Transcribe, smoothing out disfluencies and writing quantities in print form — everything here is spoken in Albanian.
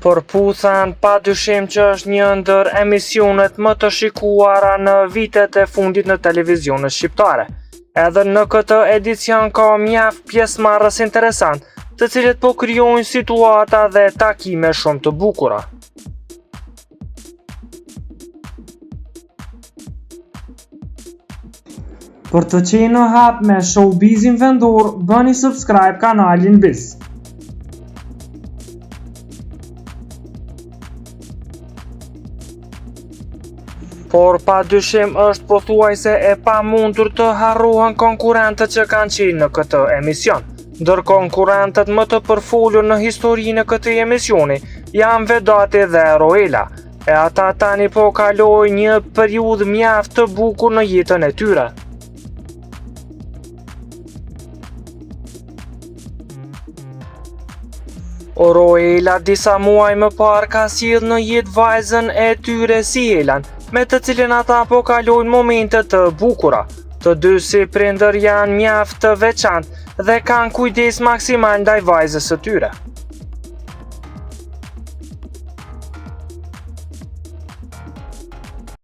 Por Puthan pa dyshim që është një ndër emisionet më të shikuara në vitet e fundit në televizionet shqiptare. Edhe në këtë edicion ka mjaft pjesëmarrës interesant, të cilët po krijojnë situata dhe takime shumë të bukura. Për të qenë në hap me showbizin vendor, bëni subscribe kanalin Biz. Por pa dyshim është pothuajse e pamundur të harrohen konkurrentët që kanë qenë në këtë emision. Ndër konkurrentët më të përfolur në historinë e këtij emisioni janë Vedati dhe Roela, e ata tani po kalojnë një periudhë mjaft të bukur në jetën e tyre. Roela disa muaj më parë ka sjellë në jetë vajzën e tyre Sielan, me të cilën ata po kalojnë momente të bukura. Të dy si prindër janë mjaft të veçantë dhe kanë kujdes maksimal ndaj vajzës së tyre.